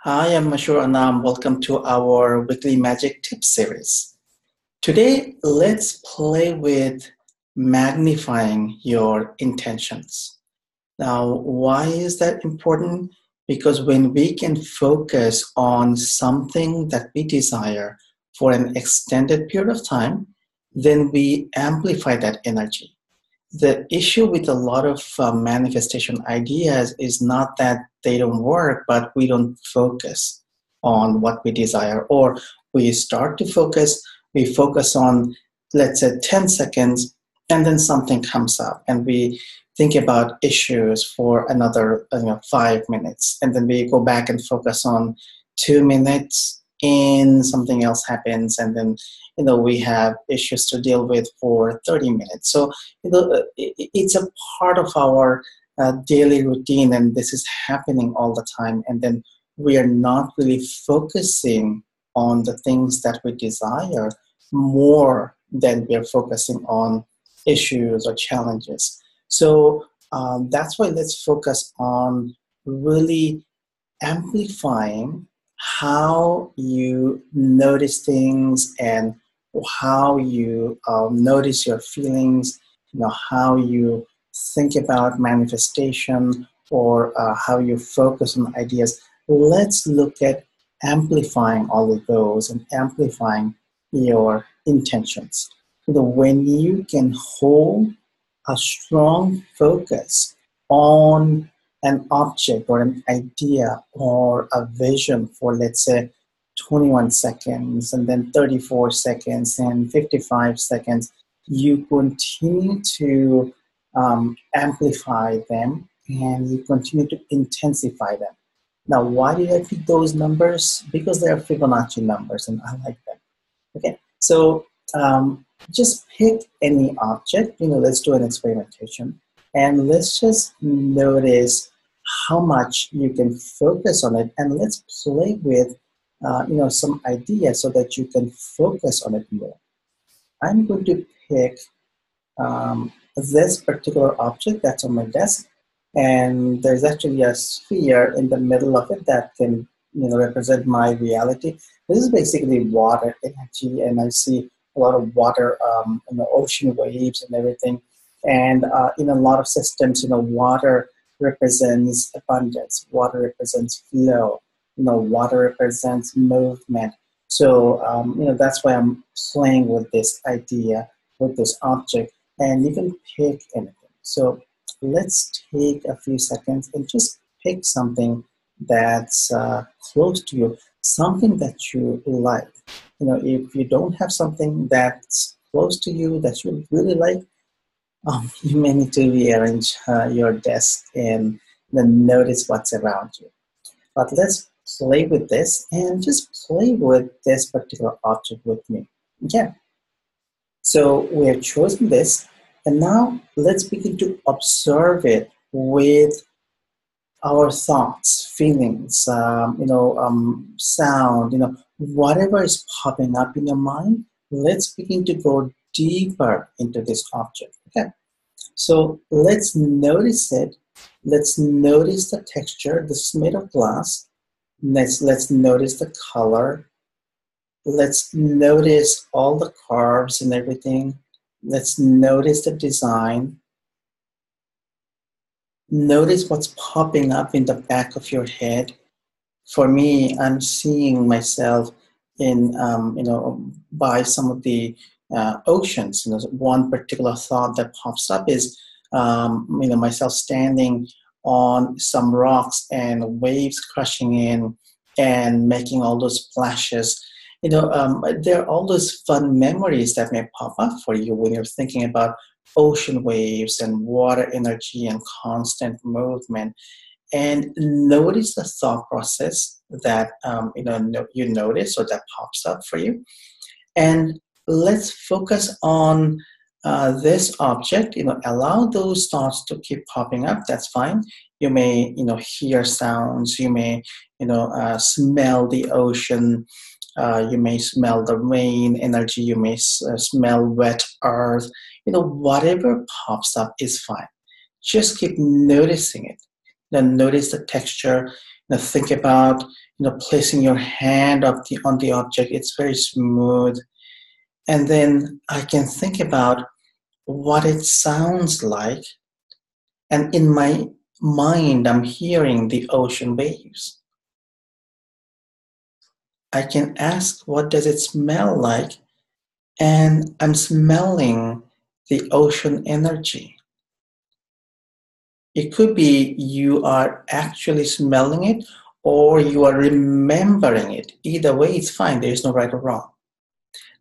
Hi, I'm Mashur Anam. Welcome to our weekly magic tips series. Today, let's play with magnifying your intentions. Now, why is that important? Because when we can focus on something that we desire for an extended period of time, then we amplify that energy. The issue with a lot of manifestation ideas is not that they don't work, but we don't focus on what we desire, or we start to focus, we focus on, let's say, 10 seconds, and then something comes up, and we think about issues for another 5 minutes, and then we go back and focus on 2 minutes, and something else happens, and then we have issues to deal with for 30 minutes. So it's a part of our daily routine, and this is happening all the time, and then we are not really focusing on the things that we desire more than we are focusing on issues or challenges. So that's why let's focus on really amplifying how you notice things, and how you notice your feelings, how you think about manifestation, or how you focus on ideas. Let's look at amplifying all of those and amplifying your intentions. When you can hold a strong focus on an object or an idea or a vision for, let's say, 21 seconds, and then 34 seconds, and 55 seconds, you continue to amplify them, and you continue to intensify them. Now, why did I pick those numbers? Because they are Fibonacci numbers, and I like them. Okay, so just pick any object. Let's do an experimentation, and let's just notice how much you can focus on it, and let's play with some ideas so that you can focus on it more. I'm going to pick this particular object that's on my desk, and there's actually a sphere in the middle of it that can represent my reality. This is basically water energy, and I see a lot of water, ocean waves and everything. And in a lot of systems, water represents abundance, water represents flow, water represents movement. So that's why I'm playing with this idea, with this object, and you can pick anything. So let's take a few seconds and just pick something that's close to you, something that you like. If you don't have something that's close to you that you really like, you may need to rearrange your desk and then notice what's around you. But let's play with this, and just play with this particular object with me. Okay. So we have chosen this, and now let's begin to observe it with our thoughts, feelings, sound, whatever is popping up in your mind. Let's begin to go deeper into this object. Okay. So let's notice it. Let's notice the texture. This is made of glass. Let's notice the color. Let's notice all the curves and everything. Let's notice the design. Notice what's popping up in the back of your head. For me, I'm seeing myself in, by some of the oceans. One particular thought that pops up is, myself standing on some rocks and waves crashing in and making all those splashes. There are all those fun memories that may pop up for you when you're thinking about ocean waves and water energy and constant movement. And notice the thought process that you notice, or that pops up for you. And let's focus on this object. Allow those thoughts to keep popping up. That's fine. You may hear sounds. You may smell the ocean. You may smell the rain energy. You may smell wet earth. Whatever pops up is fine. Just keep noticing it. Then notice the texture. Think about placing your hand on the object. It's very smooth. And then I can think about what it sounds like. And in my mind, I'm hearing the ocean waves. I can ask, what does it smell like? And I'm smelling the ocean energy. It could be you are actually smelling it or you are remembering it. Either way, it's fine. There is no right or wrong.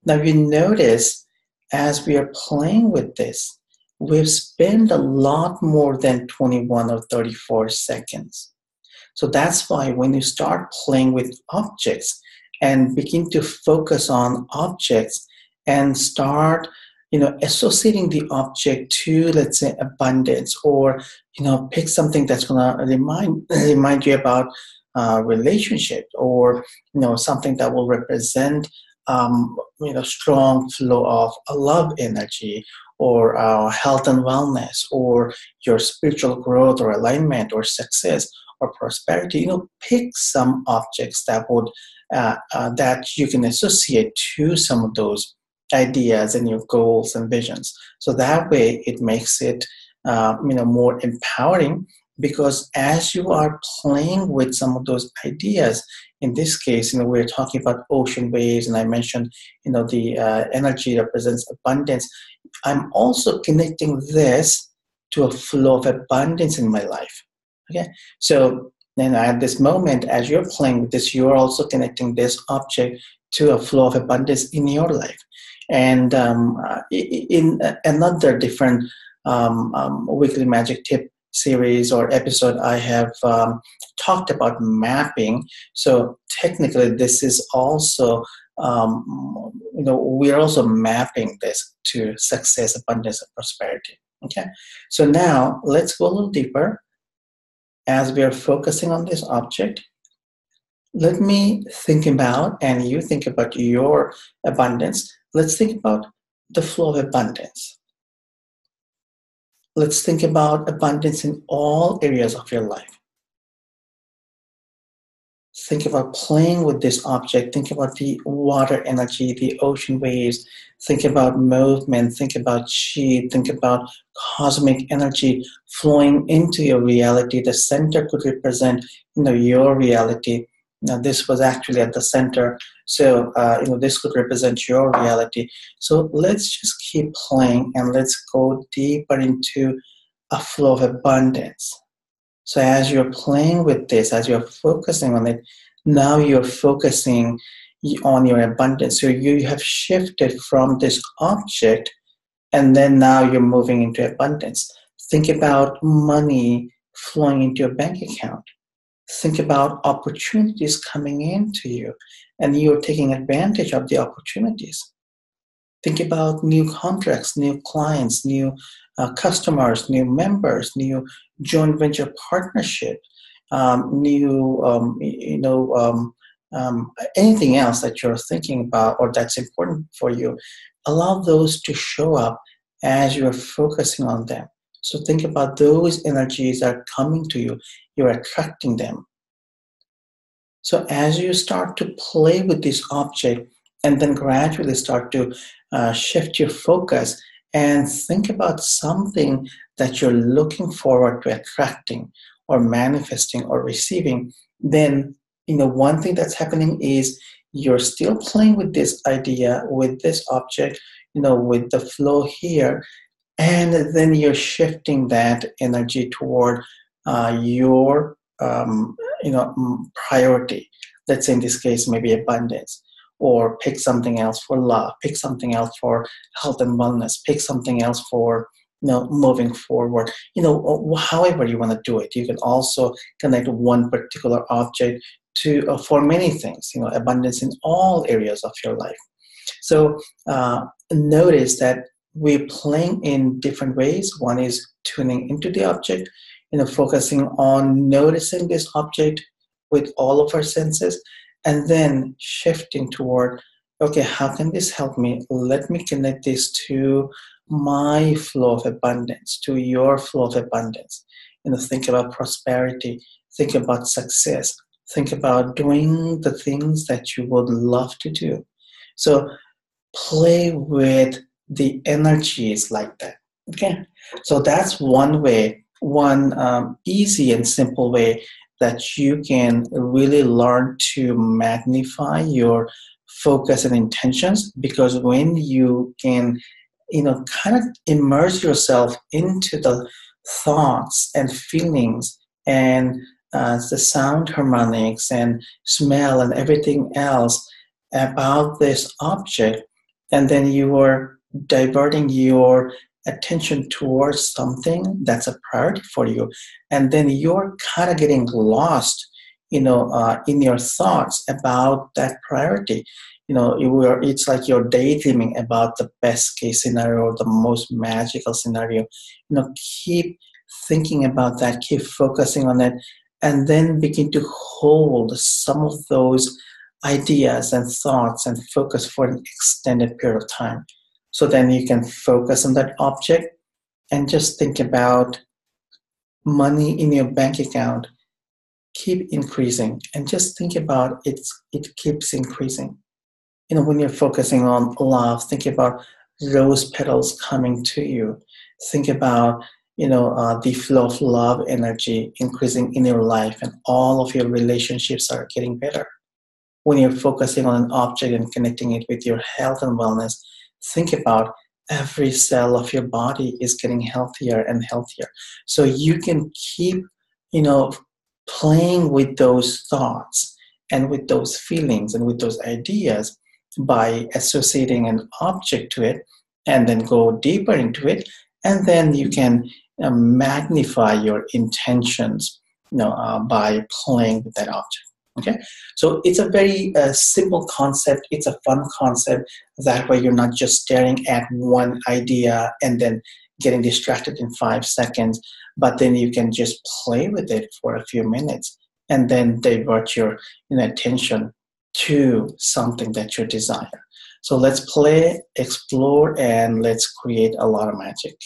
Now you notice as we are playing with this, we've spent a lot more than 21 or 34 seconds. So that's why when you start playing with objects and begin to focus on objects and start associating the object to, let's say, abundance, or pick something that's going to remind you about relationship, or something that will represent strong flow of a love energy, or health and wellness, or your spiritual growth or alignment or success or prosperity. Pick some objects that would that you can associate to some of those ideas and your goals and visions. So that way it makes it more empowering, because as you are playing with some of those ideas, in this case, we're talking about ocean waves, and I mentioned, the energy represents abundance. I'm also connecting this to a flow of abundance in my life. Okay, so then at this moment, as you're playing with this, you're also connecting this object to a flow of abundance in your life. And in another different weekly magic tip series or episode, I have talked about mapping. So technically, this is also we're also mapping this to success, abundance, and prosperity. Okay, so now let's go a little deeper. As we are focusing on this object, let me think about, and you think about your abundance. Let's think about the flow of abundance. Let's think about abundance in all areas of your life. Think about playing with this object. Think about the water energy, the ocean waves. Think about movement. Think about chi. Think about cosmic energy flowing into your reality. The center could represent, your reality. Now, this was actually at the center, so this could represent your reality. So let's just keep playing, and let's go deeper into a flow of abundance. So as you're playing with this, as you're focusing on it, now you're focusing on your abundance. So you have shifted from this object, and then now you're moving into abundance. Think about money flowing into your bank account. Think about opportunities coming into you, and you're taking advantage of the opportunities. Think about new contracts, new clients, new customers, new members, new joint venture partnership, anything else that you're thinking about or that's important for you. Allow those to show up as you're focusing on them. So think about those energies that are coming to you. You're attracting them. So as you start to play with this object, and then gradually start to shift your focus and think about something that you're looking forward to attracting or manifesting or receiving, then one thing that's happening is you're still playing with this idea, with this object, with the flow here, and then you're shifting that energy toward your priority. Let's say in this case, maybe abundance, or pick something else for love, pick something else for health and wellness, pick something else for moving forward. However you want to do it. You can also connect one particular object to for many things. Abundance in all areas of your life. So notice that we're playing in different ways. One is tuning into the object, focusing on noticing this object with all of our senses, and then shifting toward, okay, how can this help me? Let me connect this to my flow of abundance, to your flow of abundance. Think about prosperity. think about success, think about doing the things that you would love to do. So play with the energies like that. Okay, so that's one way, one easy and simple way that you can really learn to magnify your focus and intentions. Because when you can, kind of immerse yourself into the thoughts and feelings and the sound harmonics and smell and everything else about this object, and then you are diverting your attention towards something that's a priority for you, and then you're kind of getting lost, in your thoughts about that priority. It's like you're daydreaming about the best case scenario or the most magical scenario. Keep thinking about that, keep focusing on it, and then begin to hold some of those ideas and thoughts and focus for an extended period of time. So then you can focus on that object and just think about money in your bank account keep increasing, and just think about it keeps increasing. When you're focusing on love, think about rose petals coming to you. Think about the flow of love energy increasing in your life, and all of your relationships are getting better. When you're focusing on an object and connecting it with your health and wellness, think about every cell of your body is getting healthier and healthier. So you can keep, playing with those thoughts and with those feelings and with those ideas by associating an object to it, and then go deeper into it, and then you can magnify your intentions, by playing with that object. Okay, so it's a very simple concept. It's a fun concept. That way, you're not just staring at one idea and then getting distracted in 5 seconds, but then you can just play with it for a few minutes and then divert your attention to something that you desire. So let's play, explore, and let's create a lot of magic.